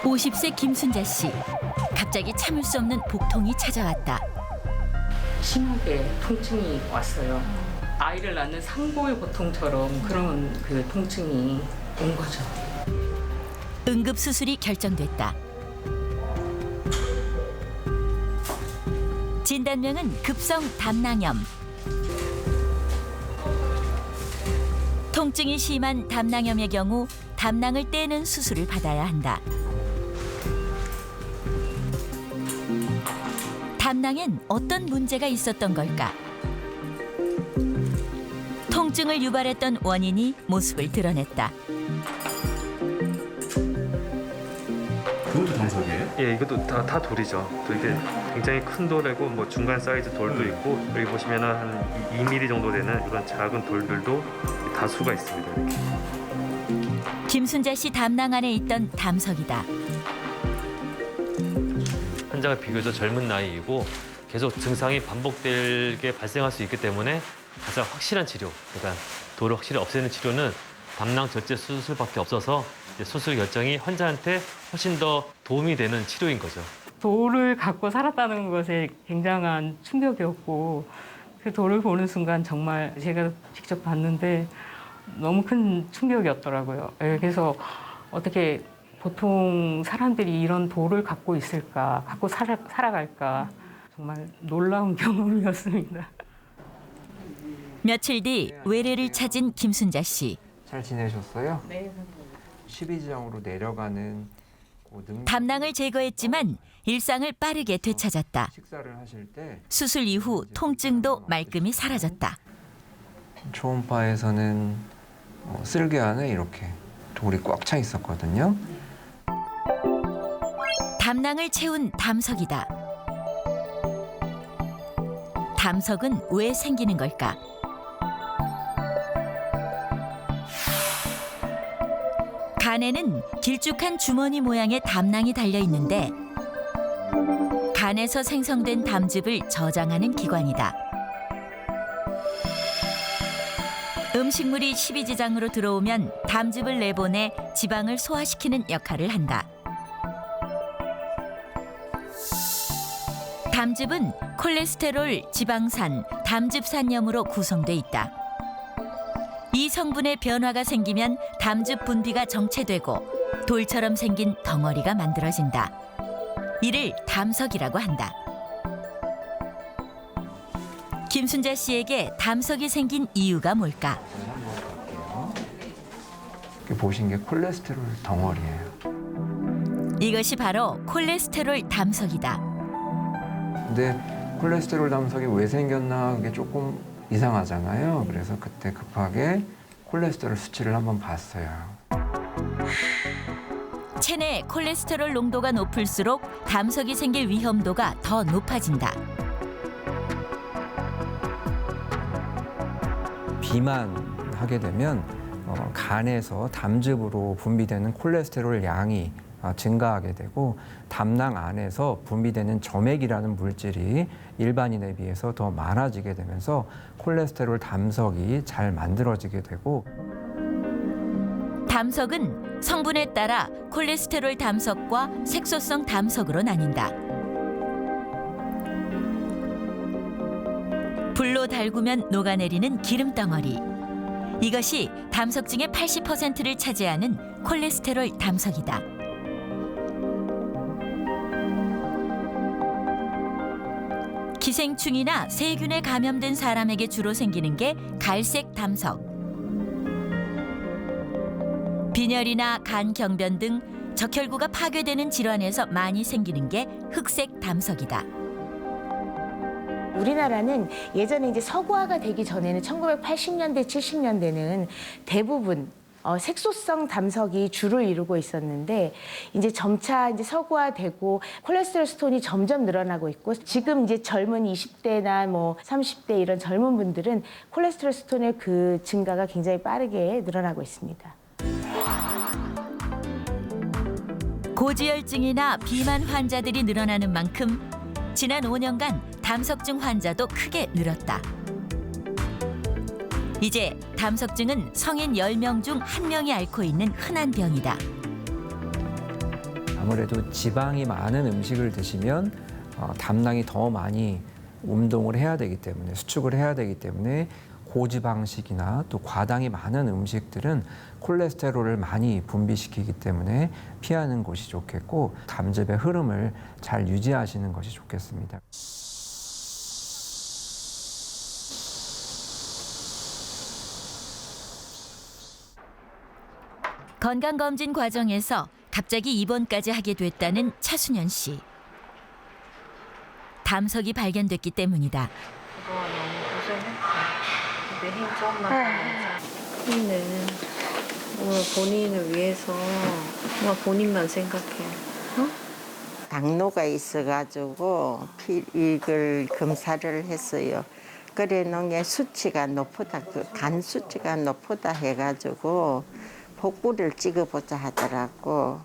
50세 김순자 씨. 갑자기 참을 수 없는 복통이 찾아왔다. 심하게 통증이 왔어요. 아이를 낳는 산모의 고통처럼 그런 그 통증이 온 거죠. 응급 수술이 결정됐다. 진단명은 급성 담낭염. 통증이 심한 담낭염의 경우 담낭을 떼는 수술을 받아야 한다. 담낭엔 어떤 문제가 있었던 걸까? 통증을 유발했던 원인이 모습을 드러냈다. 그것도 담석이에요? 예, 이것도 다 돌이죠. 또 이게 굉장히 큰 돌이고 뭐 중간 사이즈 돌도 있고 여기 보시면은 한 2mm 정도 되는 이런 작은 돌들도 다수가 있습니다. 이렇게. 김순자 씨 담낭 안에 있던 담석이다. 환자가 비교적 젊은 나이이고 계속 증상이 반복되게 발생할 수 있기 때문에 가장 확실한 치료, 그러니까 돌을 확실히 없애는 치료는 담낭 절제 수술밖에 없어서 이제 수술 결정이 환자한테 훨씬 더 도움이 되는 치료인 거죠. 돌을 갖고 살았다는 것에 굉장한 충격이었고 그 돌을 보는 순간 정말 제가 직접 봤는데 너무 큰 충격이었더라고요. 그래서 어떻게 보통 사람들이 이런 돌을 갖고 있을까, 갖고 살아갈까 정말 놀라운 경험이었습니다. 며칠 뒤 외래를 찾은 김순자 씨. 잘 지내셨어요? 네. 12지장으로 내려가는 담낭을 제거했지만 일상을 빠르게 되찾았다. 식사를 하실 때 수술 이후 통증도 말끔히 사라졌다. 초음파에서는 쓸개 안에 이렇게 돌이 꽉 차 있었거든요. 담낭을 채운 담석이다. 담석은 왜 생기는 걸까? 간에는 길쭉한 주머니 모양의 담낭이 달려 있는데 간에서 생성된 담즙을 저장하는 기관이다. 음식물이 십이지장으로 들어오면 담즙을 내보내 지방을 소화시키는 역할을 한다. 담즙은 콜레스테롤, 지방산, 담즙산염으로 구성돼 있다. 이 성분의 변화가 생기면 담즙 분비가 정체되고 돌처럼 생긴 덩어리가 만들어진다. 이를 담석이라고 한다. 김순자 씨에게 담석이 생긴 이유가 뭘까? 이렇게 보신 게 콜레스테롤 덩어리예요. 이것이 바로 콜레스테롤 담석이다. 근데 콜레스테롤 담석이 왜 생겼나 그게 조금 이상하잖아요. 그래서 그때 급하게 콜레스테롤 수치를 한번 봤어요. 체내 콜레스테롤 농도가 높을수록 담석이 생길 위험도가 더 높아진다. 비만하게 되면 간에서 담즙으로 분비되는 콜레스테롤 양이 증가하게 되고 담낭 안에서 분비되는 점액이라는 물질이 일반인에 비해서 더 많아지게 되면서 콜레스테롤 담석이 잘 만들어지게 되고 담석은 성분에 따라 콜레스테롤 담석과 색소성 담석으로 나뉜다. 불로 달구면 녹아내리는 기름덩어리. 이것이 담석 중의 80%를 차지하는 콜레스테롤 담석이다. 기생충이나 세균에 감염된 사람에게 주로 생기는 게 갈색 담석. 빈혈이나 간 경변 등 적혈구가 파괴되는 질환에서 많이 생기는 게 흑색 담석이다. 우리나라는 예전에 이제 서구화가 되기 전에는 1980년대, 70년대는 대부분 색소성 담석이 주를 이루고 있었는데 이제 점차 이제 서구화되고 콜레스테롤 스톤이 점점 늘어나고 있고 지금 이제 젊은 20대나 뭐 30대 이런 젊은 분들은 콜레스테롤 스톤의 그 증가가 굉장히 빠르게 늘어나고 있습니다. 고지혈증이나 비만 환자들이 늘어나는 만큼 지난 5년간 담석증 환자도 크게 늘었다. 이제 담석증은 성인 10명 중 1명이 앓고 있는 흔한 병이다. 아무래도 지방이 많은 음식을 드시면 담낭이 더 많이 운동을 해야 되기 때문에 수축을 해야 되기 때문에 고지방식이나 또 과당이 많은 음식들은 콜레스테롤을 많이 분비시키기 때문에 피하는 것이 좋겠고 담즙의 흐름을 잘 유지하시는 것이 좋겠습니다. 건강검진 과정에서 갑자기 입원까지 하게 됐다는 차순현 씨. 담석이 발견됐기 때문이다. 그동안 너무 고생했어. 근데 힘 조금만 더 힘내. 오늘 본인을 위해서 그냥 본인만 생각해. 당뇨가 있어가지고 이걸 검사를 했어요. 그래 놓은 수치가 높다, 간 수치가 높다 해가지고 복부를 찍어보자 하더라고.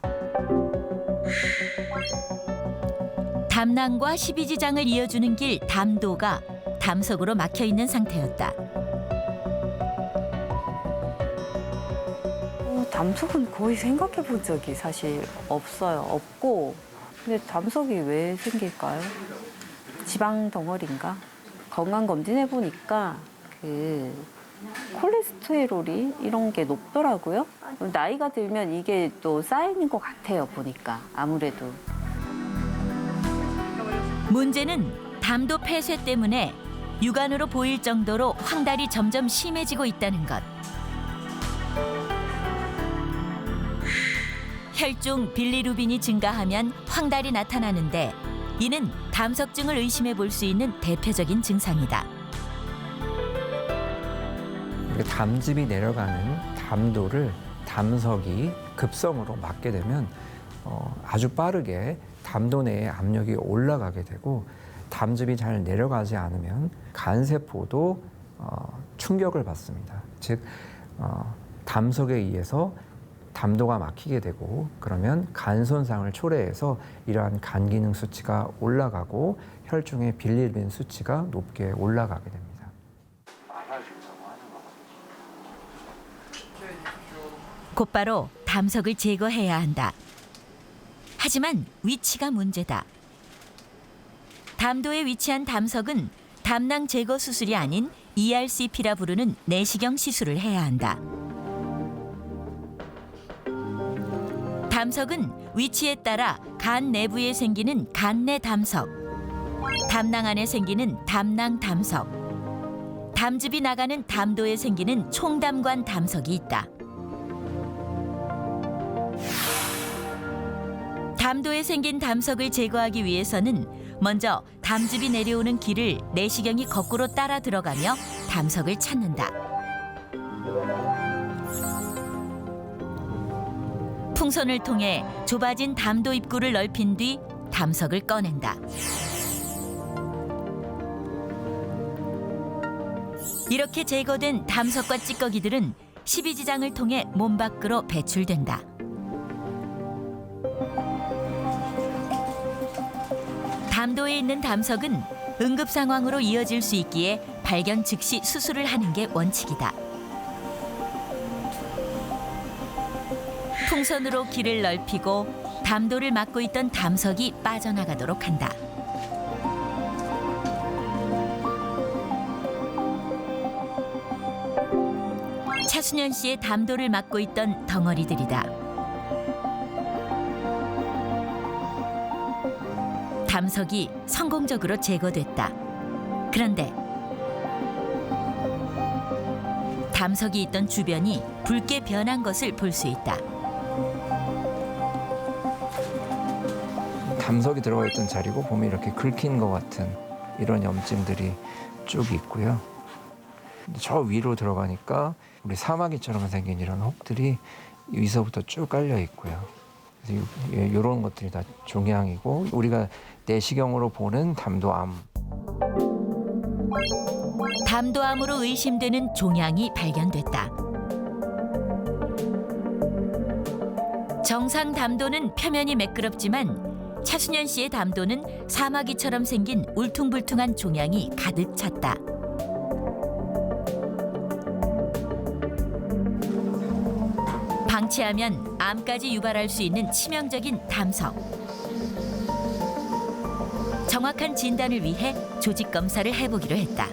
담낭과 십이지장을 이어주는 길 담도가 담석으로 막혀 있는 상태였다. 담석은 거의 생각해 본 적이 사실 없고 근데 담석이 왜 생길까요? 지방 덩어리인가? 건강 검진해 보니까 그 콜레스테롤이 이런 게 높더라고요. 나이가 들면 이게 또 쌓이는 것 같아요, 보니까 아무래도. 문제는 담도 폐쇄 때문에 육안으로 보일 정도로 황달이 점점 심해지고 있다는 것. 혈중 빌리루빈이 증가하면 황달이 나타나는데 이는 담석증을 의심해 볼 수 있는 대표적인 증상이다. 담즙이 내려가는 담도를 담석이 급성으로 막게 되면 아주 빠르게 담도 내의 압력이 올라가게 되고 담즙이 잘 내려가지 않으면 간세포도 충격을 받습니다. 즉 담석에 의해서 담도가 막히게 되고 그러면 간 손상을 초래해서 이러한 간 기능 수치가 올라가고 혈중의 빌리루빈 수치가 높게 올라가게 됩니다. 곧바로 담석을 제거해야 한다. 하지만 위치가 문제다. 담도에 위치한 담석은 담낭 제거 수술이 아닌 ERCP라 부르는 내시경 시술을 해야 한다. 담석은 위치에 따라 간 내부에 생기는 간내 담석, 담낭 안에 생기는 담낭 담석, 담즙이 나가는 담도에 생기는 총담관 담석이 있다. 담도에 생긴 담석을 제거하기 위해서는 먼저 담즙이 내려오는 길을 내시경이 거꾸로 따라 들어가며 담석을 찾는다. 풍선을 통해 좁아진 담도 입구를 넓힌 뒤 담석을 꺼낸다. 이렇게 제거된 담석과 찌꺼기들은 십이지장을 통해 몸 밖으로 배출된다. 담도에 있는 담석은 응급 상황으로 이어질 수 있기에 발견 즉시 수술을 하는 게 원칙이다. 풍선으로 길을 넓히고 담도를 막고 있던 담석이 빠져나가도록 한다. 차순현 씨의 담도를 막고 있던 덩어리들이다. 담석이 성공적으로 제거됐다. 그런데 담석이 있던 주변이 붉게 변한 것을 볼 수 있다. 담석이 들어가 있던 자리고 보면 이렇게 긁힌 것 같은 이런 염증들이 쭉 있고요. 저 위로 들어가니까 우리 사마귀처럼 생긴 이런 혹들이 위서부터 쭉 깔려 있고요. 그래서 이런 것들이 다 종양이고 우리가 내시경으로 보는 담도암. 담도암으로 의심되는 종양이 발견됐다. 정상 담도는 표면이 매끄럽지만 차순현 씨의 담도는 사마귀처럼 생긴 울퉁불퉁한 종양이 가득 찼다. 섭취하면 암까지 유발할 수 있는 치명적인 담석. 정확한 진단을 위해 조직 검사를 해보기로 했다.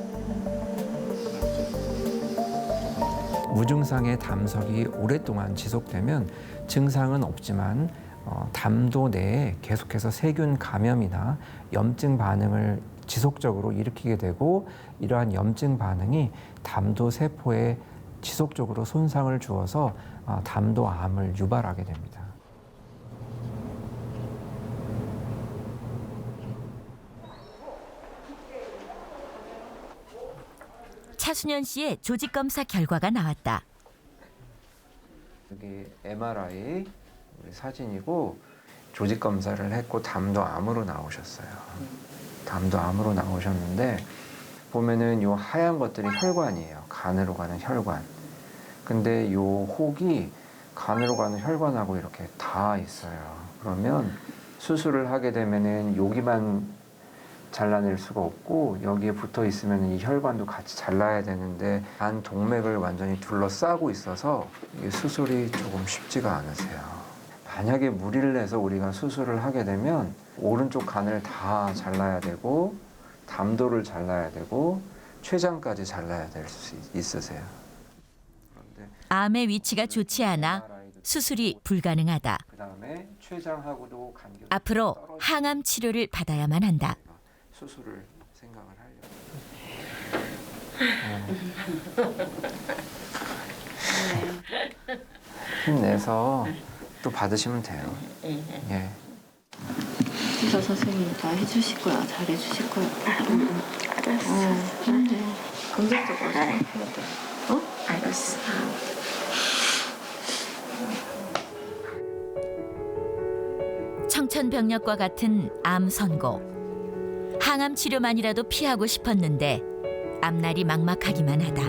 무증상의 담석이 오랫동안 지속되면 증상은 없지만 담도 내에 계속해서 세균 감염이나 염증 반응을 지속적으로 일으키게 되고 이러한 염증 반응이 담도 세포에 지속적으로 손상을 주어서 담도암을 유발하게 됩니다. 차순현 씨의 조직 검사 결과가 나왔다. 여기 MRI 사진이고 조직 검사를 했고 담도암으로 나오셨어요. 담도암으로 나오셨는데 보면은 요 하얀 것들이 혈관이에요. 간으로 가는 혈관. 근데 요 혹이 간으로 가는 혈관하고 이렇게 닿아 있어요. 그러면 수술을 하게 되면은 여기만 잘라낼 수가 없고 여기에 붙어 있으면 이 혈관도 같이 잘라야 되는데 간 동맥을 완전히 둘러싸고 있어서 이게 수술이 조금 쉽지가 않으세요. 만약에 무리를 해서 우리가 수술을 하게 되면 오른쪽 간을 다 잘라야 되고 담도를 잘라야 되고 췌장까지 잘라야 될 수 있으세요. 암의 위치가 좋지 않아 수술이 불가능하다. 그다음에 췌장하고도 간격이 앞으로 항암 치료를 받아야만 한다. 수술을 생각을 하려고. 힘내서 또 받으시면 돼요. 예. 진짜 선생님이 다 해주실 거야. 잘 해주실 거야. 알았어. 긍정적으로 생각해야 돼. 알았어. 청천벽력과 같은 암 선고. 항암 치료만이라도 피하고 싶었는데 앞날이 막막하기만 하다.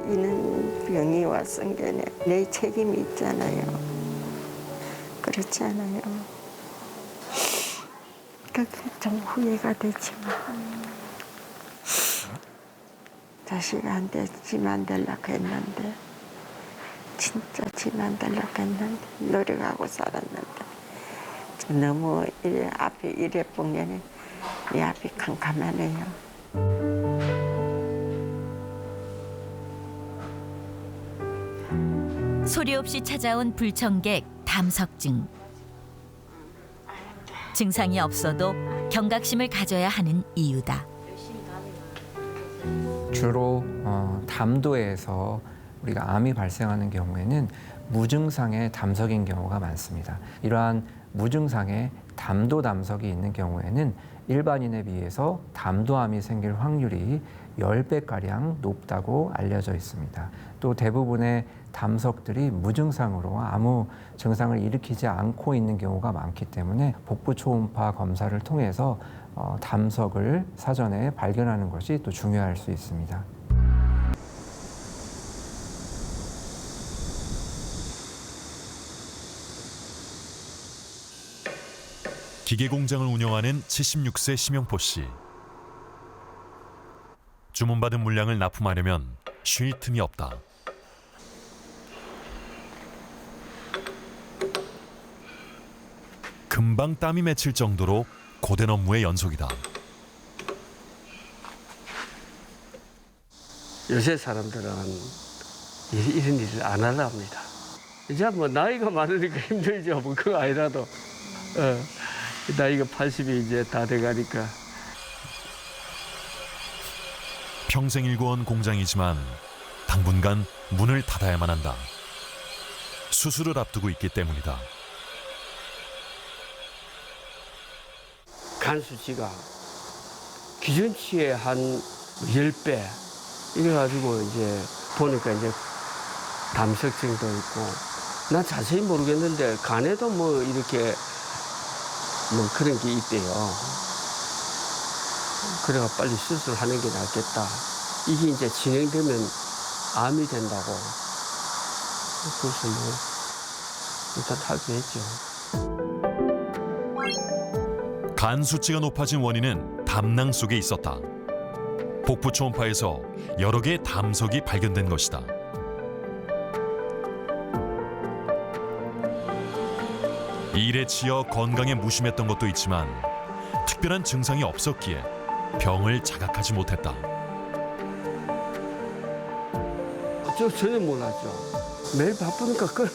이는 병이 왔은 게 내 책임이 있잖아요. 그렇지 않아요? 그게 좀 후회가 되지만 자식한테 지만 되려고 했는데 진짜 지만 되려고 했는데 노력하고 살았는데 너무 앞에 이래 보면 내 앞이 캄캄하네요. 소리 없이 찾아온 불청객 담석증. 증상이 없어도 경각심을 가져야 하는 이유다. 주로 담도에서 우리가 암이 발생하는 경우에는 무증상의 담석인 경우가 많습니다. 이러한 무증상의 담도 담석이 있는 경우에는 일반인에 비해서 담도암이 생길 확률이 10배가량 높다고 알려져 있습니다. 또 대부분의 담석들이 무증상으로 아무 증상을 일으키지 않고 있는 경우가 많기 때문에 복부 초음파 검사를 통해서 담석을 사전에 발견하는 것이 또 중요할 수 있습니다. 기계 공장을 운영하는 76세 심영포 씨. 주문받은 물량을 납품하려면 쉴 틈이 없다. 금방 땀이 맺힐 정도로 고된 업무의 연속이다. 요새 사람들은 이런 일을 안 하려 합니다. 이제 뭐 나이가 많으니까 힘들죠. 뭐 그거 아니라도 나이가 80이 이제 다 돼가니까. 평생 일궈온 공장이지만 당분간 문을 닫아야만 한다. 수술을 앞두고 있기 때문이다. 간 수치가 기준치의 한 10배 이래가지고 이제 보니까 이제 담석증도 있고 난 자세히 모르겠는데 간에도 뭐 이렇게 뭐 그런 게 있대요. 그래가 빨리 수술하는 게 낫겠다. 이게 이제 진행되면 암이 된다고. 그래서 뭐 일단 하기로 했죠. 간 수치가 높아진 원인은 담낭 속에 있었다. 복부 초음파에서 여러 개의 담석이 발견된 것이다. 이 일에 치여 건강에 무심했던 것도 있지만 특별한 증상이 없었기에 병을 자각하지 못했다. 저 전혀 몰랐죠. 매일 바쁘니까 그런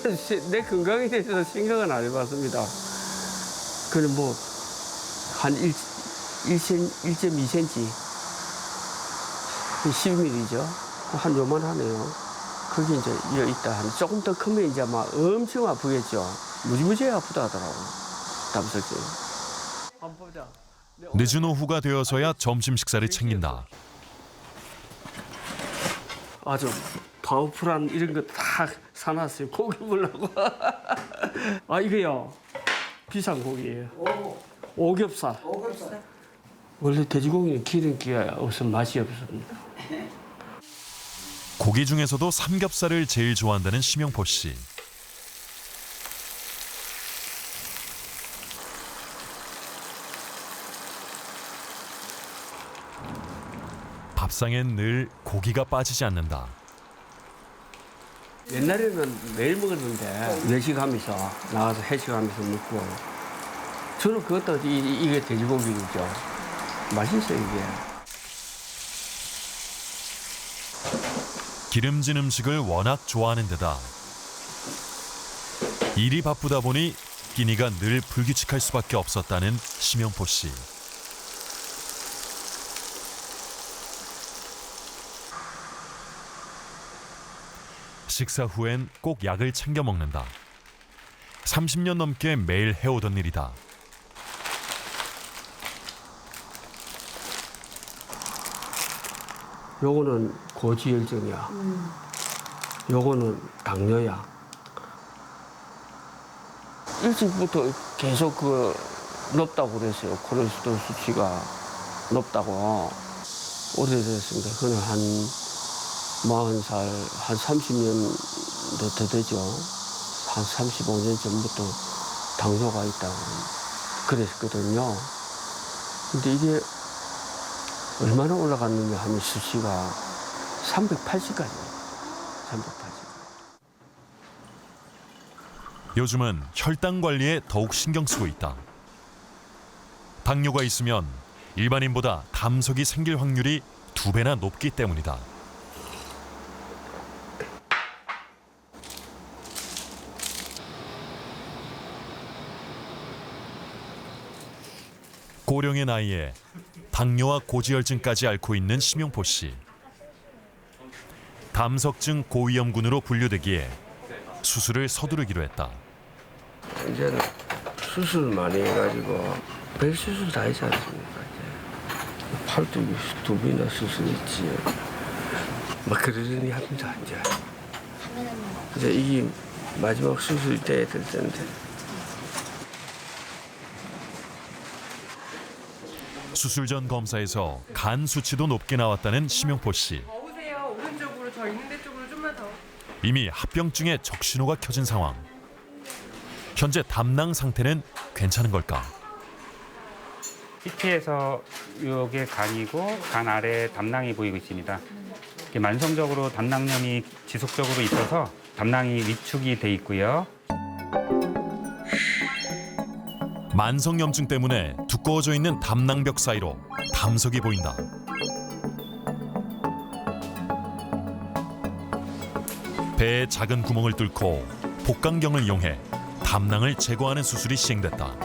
내 건강에 대해서 생각은 안 해봤습니다. 그는 뭐 한 1.2cm, 10mm죠. 한 요만하네요. 그게 이제 이어 있다 하면 조금 더 크면 이제 막 엄청 아프겠죠. 무지무지 아프다 하더라고요. 담석이. 한번 보자. 늦은 오후가 되어서야 점심 식사를 챙긴다. 아주 파워풀한 이런 거 다 사놨어요. 고기 먹으려고. 아, 이거요. 비싼 고기예요. 오겹살. 원래 돼지고기는 기름기가 없으면 맛이 없습니다. 고기 중에서도 삼겹살을 제일 좋아한다는 심영포 씨. 밥상엔 늘 고기가 빠지지 않는다. 옛날에는 매일 먹었는데 외식하면서 나가서 회식하면서 먹고 저는 그것도 이게 돼지고기죠. 맛있어요 이게. 기름진 음식을 워낙 좋아하는 데다 일이 바쁘다 보니 끼니가 늘 불규칙할 수밖에 없었다는 심영포 씨. 식사 후엔 꼭 약을 챙겨 먹는다. 30년 넘게 매일 해오던 일이다. 요거는 고지혈증이야. 요거는 당뇨야. 일찍부터 계속 높다고 그랬어요. 콜레스테롤 수치가 높다고. 오래됐습니다. 그는 한 40살, 한 30년 더 되죠. 한 35년 전부터 당뇨가 있다고 그랬거든요. 근데 이게 얼마나 올라갔느냐 하면 수치가 380까지입니다. 380. 요즘은 혈당 관리에 더욱 신경 쓰고 있다. 당뇨가 있으면 일반인보다 담석이 생길 확률이 2배나 높기 때문이다. 고령의 나이에 당뇨와 고지혈증까지 앓고 있는 심영포 씨. 담석증 고위험군으로 분류되기에 수술을 서두르기로 했다. 이제는 수술 많이 해가지고 별 수술 다 하지 않습니까? 이제 팔뚝이 2번이나 수술했지. 막 그러려니 합니다. 이제 이게 마지막 수술 때 될 텐데. 수술 전 검사에서 간 수치도 높게 나왔다는 심영포 씨. 오세요. 오른쪽으로 저 있는데 쪽으로 좀만 더. 이미 합병증의 적신호가 켜진 상황. 현재 담낭 상태는 괜찮은 걸까? CT에서 이게 간이고 간 아래에 담낭이 보이고 있습니다. 이게 만성적으로 담낭염이 지속적으로 있어서 담낭이 위축이 돼 있고요. 만성염증 때문에 두꺼워져 있는 담낭벽 사이로 담석이 보인다. 배에 작은 구멍을 뚫고 복강경을 이용해 담낭을 제거하는 수술이 시행됐다.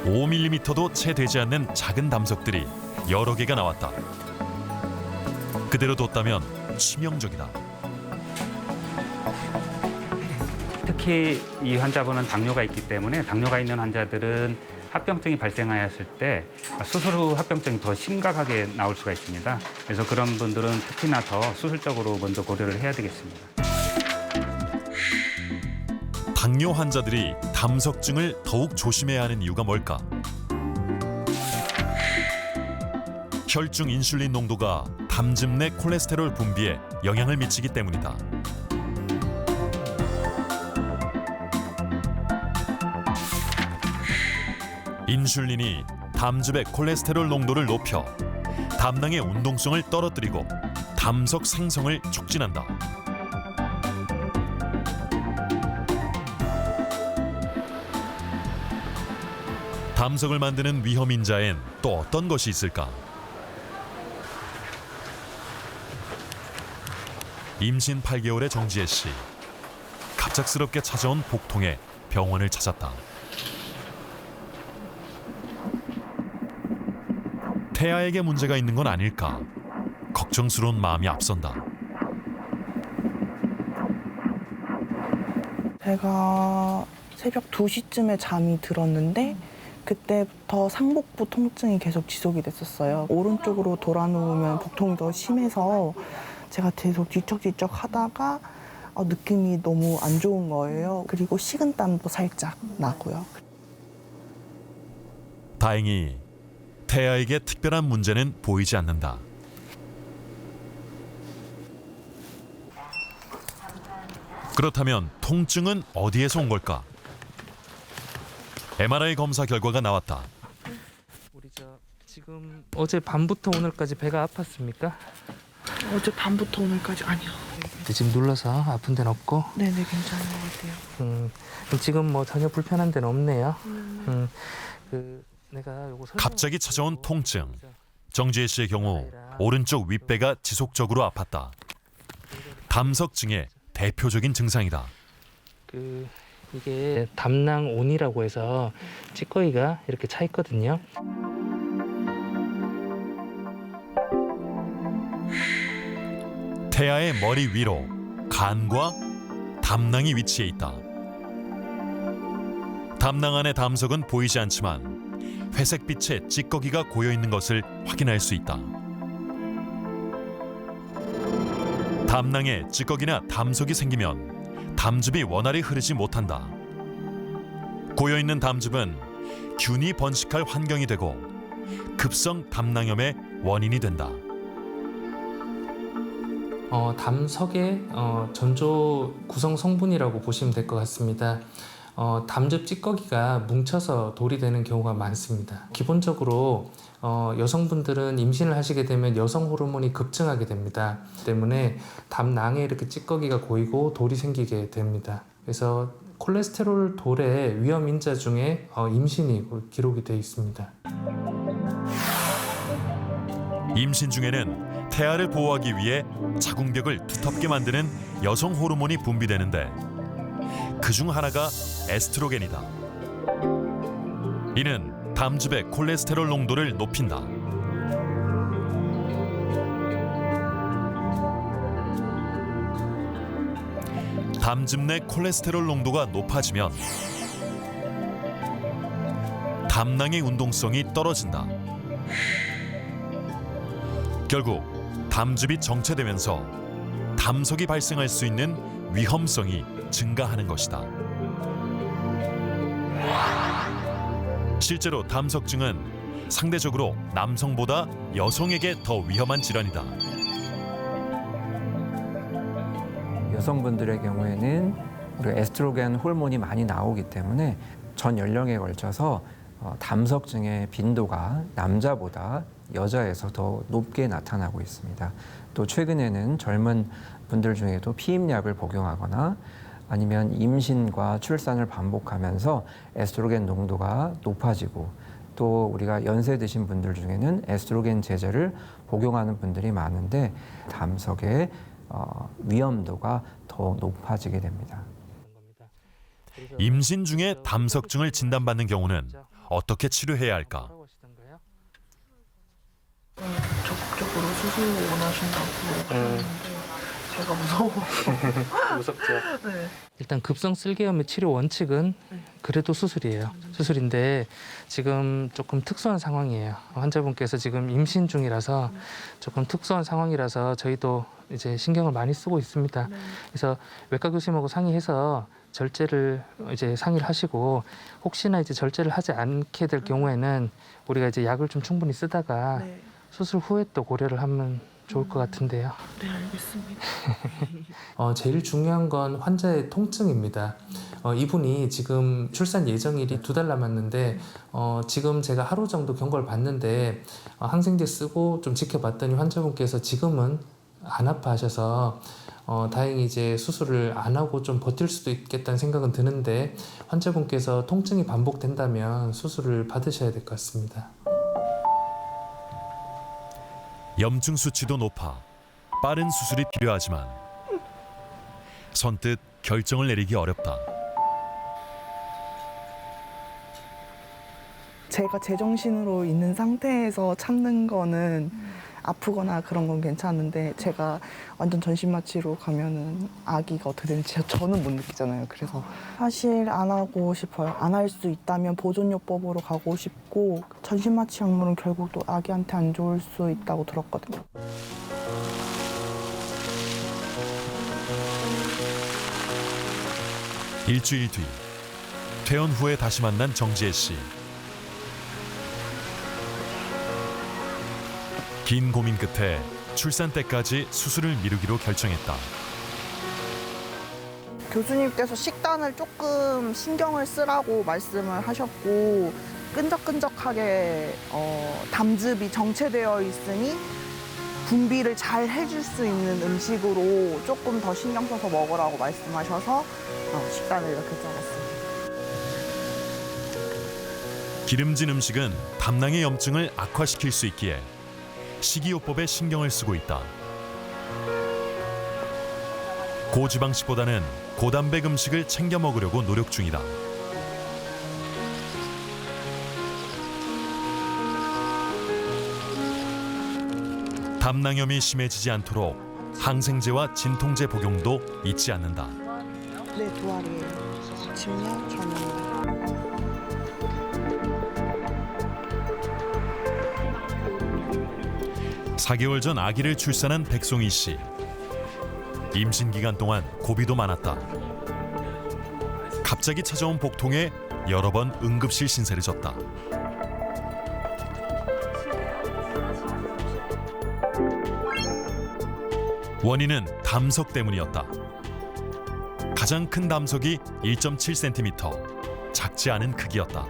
5mm도 채 되지 않는 작은 담석들이 여러 개가 나왔다. 그대로 뒀다면 치명적이다. 특히 이 환자분은 당뇨가 있기 때문에 당뇨가 있는 환자들은 합병증이 발생하였을 때 수술 후 합병증이 더 심각하게 나올 수가 있습니다. 그래서 그런 분들은 특히나 더 수술적으로 먼저 고려를 해야 되겠습니다. 당뇨 환자들이 담석증을 더욱 조심해야 하는 이유가 뭘까? 혈중 인슐린 농도가 담즙 내 콜레스테롤 분비에 영향을 미치기 때문이다. 인슐린이 담즙의 콜레스테롤 농도를 높여 담낭의 운동성을 떨어뜨리고 담석 생성을 촉진한다. 담석을 만드는 위험인자엔 또 어떤 것이 있을까? 임신 8개월의 정지혜 씨. 갑작스럽게 찾아온 복통에 병원을 찾았다. 태아에게 문제가 있는 건 아닐까? 걱정스러운 마음이 앞선다. 제가 새벽 2시쯤에 잠이 들었는데 그때부터 상복부 통증이 계속 지속이 됐었어요. 오른쪽으로 돌아 누우면 복통이 더 심해서 제가 계속 뒤척뒤척 하다가 느낌이 너무 안 좋은 거예요. 그리고 식은땀도 살짝 나고요. 다행히 태아에게 특별한 문제는 보이지 않는다. 그렇다면 통증은 어디에서 온 걸까? MRI 검사 결과가 나왔다. 우리 지금 어제 밤부터 오늘까지 배가 아팠습니까? 어제 밤부터 오늘까지 아니요. 지금 눌러서 아픈 데는 없고? 네네, 괜찮은 것 같아요. 지금 뭐 전혀 불편한 데는 없네요. 갑자기 찾아온 통증. 정지혜 씨의 경우 오른쪽 윗배가 지속적으로 아팠다. 담석증의 대표적인 증상이다. 이게 담낭온이라고 해서 찌꺼기가 이렇게 차 있거든요. 태아의 머리 위로 간과 담낭이 위치해 있다. 담낭 안의 담석은 보이지 않지만 회색빛의 찌꺼기가 고여 있는 것을 확인할 수 있다. 담낭에 찌꺼기나 담석이 생기면 담즙이 원활히 흐르지 못한다. 고여 있는 담즙은 균이 번식할 환경이 되고 급성 담낭염의 원인이 된다. 담석의 전조 구성 성분이라고 보시면 될 것 같습니다. 담즙 찌꺼기가 뭉쳐서 돌이 되는 경우가 많습니다. 기본적으로 여성분들은 임신을 하시게 되면 여성 호르몬이 급증하게 됩니다. 때문에 담낭에 이렇게 찌꺼기가 고이고 돌이 생기게 됩니다. 그래서 콜레스테롤 돌의 위험 인자 중에 임신이 기록이 되어 있습니다. 임신 중에는 태아를 보호하기 위해 자궁벽을 두텁게 만드는 여성 호르몬이 분비되는데 그중 하나가 에스트로겐이다. 이는 담즙의 콜레스테롤 농도를 높인다. 담즙 내 콜레스테롤 농도가 높아지면 담낭의 운동성이 떨어진다. 결국 담즙이 정체되면서 담석이 발생할 수 있는 위험성이 증가하는 것이다. 실제로 담석증은 상대적으로 남성보다 여성에게 더 위험한 질환이다. 여성분들의 경우에는 우리 에스트로겐 호르몬이 많이 나오기 때문에 전 연령에 걸쳐서 담석증의 빈도가 남자보다 여자에서 더 높게 나타나고 있습니다. 또 최근에는 젊은 분들 중에도 피임약을 복용하거나 아니면 임신과 출산을 반복하면서 에스트로겐 농도가 높아지고 또 우리가 연세 드신 분들 중에는 에스트로겐 제제를 복용하는 분들이 많은데 담석의 위험도가 더 높아지게 됩니다. 임신 중에 담석증을 진단받는 경우는 어떻게 치료해야 할까? 적극적으로 수술 원하신다고 하는데 제가 무서워. 무섭죠. 네. 일단 급성 쓸개염의 치료 원칙은 그래도 수술이에요. 수술인데 지금 조금 특수한 상황이에요. 환자분께서 지금 임신 중이라서 조금 특수한 상황이라서 저희도 이제 신경을 많이 쓰고 있습니다. 그래서 외과 교수님하고 상의해서 절제를 이제 상의를 하시고 혹시나 이제 절제를 하지 않게 될 경우에는 우리가 이제 약을 좀 충분히 쓰다가 수술 후에 또 고려를 하면 좋을 것 같은데요. 네, 알겠습니다. 제일 중요한 건 환자의 통증입니다. 이분이 지금 출산 예정일이 2달 남았는데 지금 제가 하루 정도 경과를 봤는데 항생제 쓰고 좀 지켜봤더니 환자분께서 지금은 안 아파하셔서 다행히 이제 수술을 안 하고 좀 버틸 수도 있겠다는 생각은 드는데 환자분께서 통증이 반복된다면 수술을 받으셔야 될 것 같습니다. 염증 수치도 높아 빠른 수술이 필요하지만 선뜻 결정을 내리기 어렵다. 제가 제정신으로 있는 상태에서 참는 거는 아프거나 그런 건 괜찮은데 제가 완전 전신마취로 가면은 아기가 어떻게 되는지 저는 못 느끼잖아요. 그래서 사실 안 하고 싶어요. 안 할 수 있다면 보존요법으로 가고 싶고 전신마취 약물은 결국 또 아기한테 안 좋을 수 있다고 들었거든요. 일주일 뒤 퇴원 후에 다시 만난 정지혜 씨. 긴 고민 끝에 출산 때까지 수술을 미루기로 결정했다. 교수님께서 식단을 조금 신경을 쓰라고 말씀을 하셨고 끈적끈적하게 담즙이 정체되어 있으니 분비를 잘 해줄 수 있는 음식으로 조금 더 신경 써서 먹으라고 말씀하셔서 식단을 이렇게 짜봤습니다. 기름진 음식은 담낭의 염증을 악화시킬 수 있기에 식이요법에 신경을 쓰고 있다. 고지방식보다는 고단백 음식을 챙겨 먹으려고 노력 중이다. 담낭염이 심해지지 않도록 항생제와 진통제 복용도 잊지 않는다. 네, 2알이에요. 침량, 전염. 4개월 전 아기를 출산한 백송이 씨. 임신 기간 동안 고비도 많았다. 갑자기 찾아온 복통에 여러 번 응급실 신세를 졌다. 원인은 담석 때문이었다. 가장 큰 담석이 1.7cm, 작지 않은 크기였다.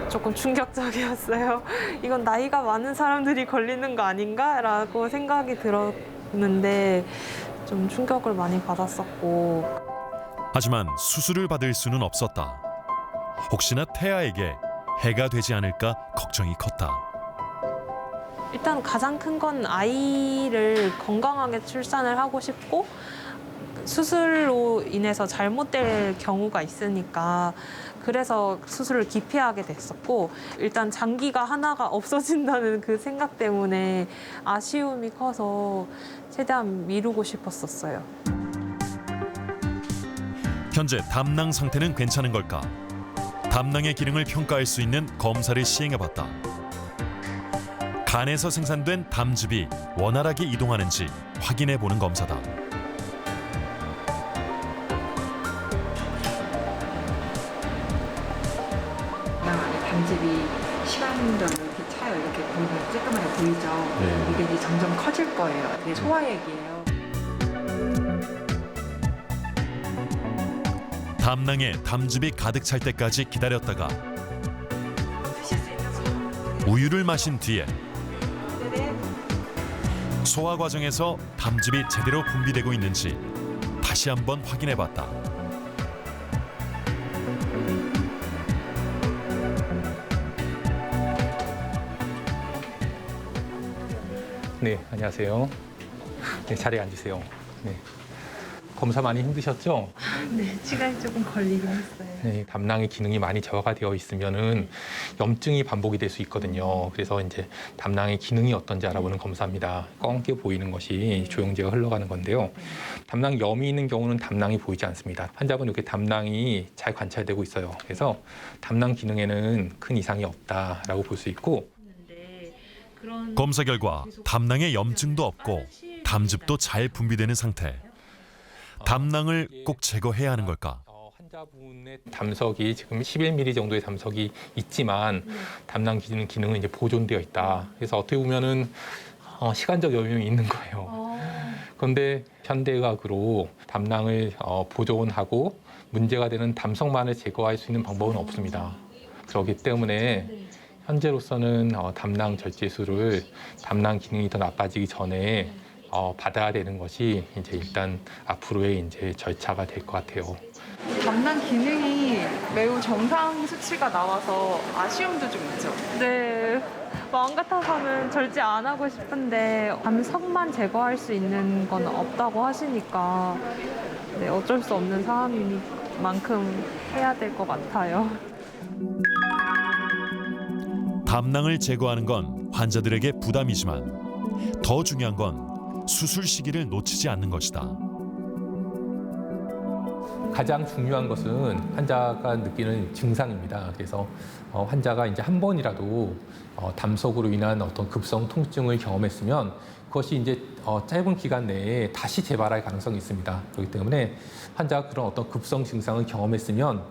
조금 충격적이었어요. 이건 나이가 많은 사람들이 걸리는 거 아닌가라고 생각이 들었는데 좀 충격을 많이 받았었고. 하지만 수술을 받을 수는 없었다. 혹시나 태아에게 해가 되지 않을까 걱정이 컸다. 일단 가장 큰 건 아이를 건강하게 출산을 하고 싶고 수술로 인해서 잘못될 경우가 있으니까 그래서 수술을 기피하게 됐었고 일단 장기가 하나가 없어진다는 그 생각 때문에 아쉬움이 커서 최대한 미루고 싶었었어요. 현재 담낭 상태는 괜찮은 걸까? 담낭의 기능을 평가할 수 있는 검사를 시행해봤다. 간에서 생산된 담즙이 원활하게 이동하는지 확인해보는 검사다. 담즙이 시간별로 이렇게 차요. 이렇게 보이면 쬐끄맣게 보이죠. 네. 이게 이제 점점 커질 거예요. 되게 소화액이에요. 담낭에 담즙이 가득 찰 때까지 기다렸다가 우유를 마신 뒤에 소화 과정에서 담즙이 제대로 분비되고 있는지 다시 한번 확인해봤다. 네, 안녕하세요. 네, 자리에 앉으세요. 네. 검사 많이 힘드셨죠? 네, 시간이 조금 걸리긴 했어요. 네, 담낭의 기능이 많이 저하가 되어 있으면은 염증이 반복이 될 수 있거든요. 그래서 이제 담낭의 기능이 어떤지 알아보는 검사입니다. 검게 보이는 것이 조영제가 흘러가는 건데요. 담낭염이 있는 경우는 담낭이 보이지 않습니다. 환자분 이렇게 담낭이 잘 관찰되고 있어요. 그래서 담낭 기능에는 큰 이상이 없다라고 볼 수 있고. 검사 결과 담낭에 염증도 없고 담즙도 잘 분비되는 상태. 담낭을 꼭 제거해야 하는 걸까? 환자분의 담석이 지금 11mm 정도의 담석이 있지만 담낭 기능은 이제 보존되어 있다. 그래서 어떻게 보면은 시간적 여유는 있는 거예요. 그런데 현대의학으로 담낭을 보존하고 문제가 되는 담석만을 제거할 수 있는 방법은 없습니다. 그렇기 때문에 현재로서는 담낭 절제술을 담낭 기능이 더 나빠지기 전에 받아야 되는 것이 이제 일단 앞으로의 이제 절차가 될 것 같아요. 담낭 기능이 매우 정상 수치가 나와서 아쉬움도 좀 있죠. 네, 마음 같아서는 절제 안 하고 싶은데 담석만 제거할 수 있는 건 없다고 하시니까 네, 어쩔 수 없는 상황이니만큼 해야 될 것 같아요. 담낭을 제거하는 건 환자들에게 부담이지만 더 중요한 건 수술 시기를 놓치지 않는 것이다. 가장 중요한 것은 환자가 느끼는 증상입니다. 그래서 환자가 이제 한 번이라도 담석으로 인한 어떤 급성 통증을 경험했으면 그것이 이제 짧은 기간 내에 다시 재발할 가능성이 있습니다. 그렇기 때문에 환자가 그런 어떤 급성 증상을 경험했으면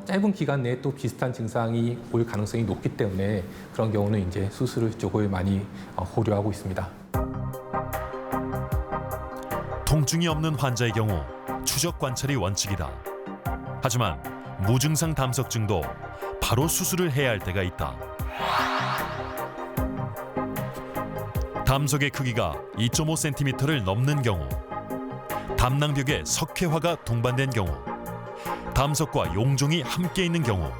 짧은 기간 내에 또 비슷한 증상이 올 가능성이 높기 때문에 그런 경우는 이제 수술 쪽을 많이 고려하고 있습니다. 통증이 없는 환자의 경우 추적 관찰이 원칙이다. 하지만 무증상 담석증도 바로 수술을 해야 할 때가 있다. 담석의 크기가 2.5cm를 넘는 경우, 담낭벽에 석회화가 동반된 경우, 담석과 용종이 함께 있는 경우,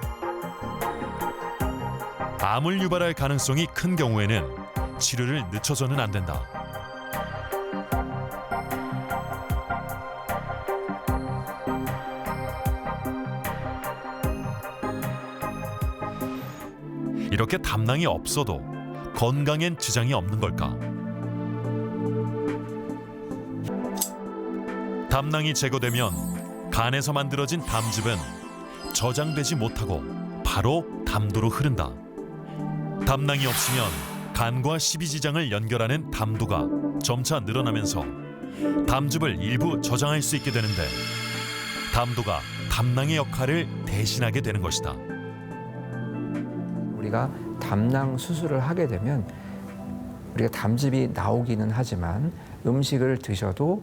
암을 유발할 가능성이 큰 경우에는 치료를 늦춰서는 안 된다. 이렇게 담낭이 없어도 건강엔 지장이 없는 걸까? 담낭이 제거되면 간에서 만들어진 담즙은 저장되지 못하고 바로 담도로 흐른다. 담낭이 없으면 간과 십이지장을 연결하는 담도가 점차 늘어나면서 담즙을 일부 저장할 수 있게 되는데 담도가 담낭의 역할을 대신하게 되는 것이다. 우리가 담낭 수술을 하게 되면 우리가 담즙이 나오기는 하지만 음식을 드셔도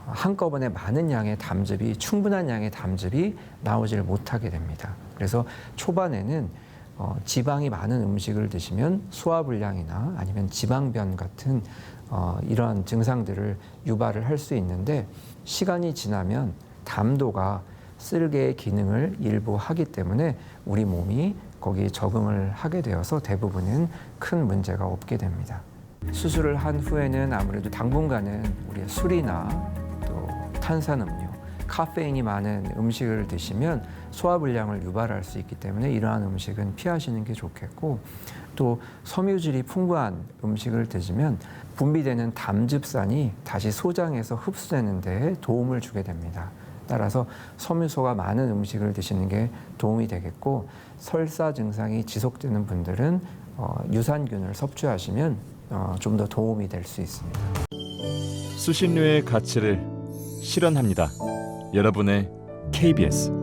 한꺼번에 많은 양의 담즙이 충분한 양의 담즙이 나오질 못하게 됩니다. 그래서 초반에는 지방이 많은 음식을 드시면 소화불량이나 아니면 지방변 같은 이러한 증상들을 유발을 할 수 있는데 시간이 지나면 담도가 쓸개의 기능을 일부 하기 때문에 우리 몸이 거기에 적응을 하게 되어서 대부분은 큰 문제가 없게 됩니다. 수술을 한 후에는 아무래도 당분간은 우리의 술이나 또 탄산음료, 카페인이 많은 음식을 드시면 소화불량을 유발할 수 있기 때문에 이러한 음식은 피하시는 게 좋겠고 또 섬유질이 풍부한 음식을 드시면 분비되는 담즙산이 다시 소장해서 흡수되는 데 도움을 주게 됩니다. 따라서 섬유소가 많은 음식을 드시는 게 도움이 되겠고 설사 증상이 지속되는 분들은 유산균을 섭취하시면 좀 더 도움이 될 수 있습니다. 수신료의 가치를 실현합니다. 여러분의 KBS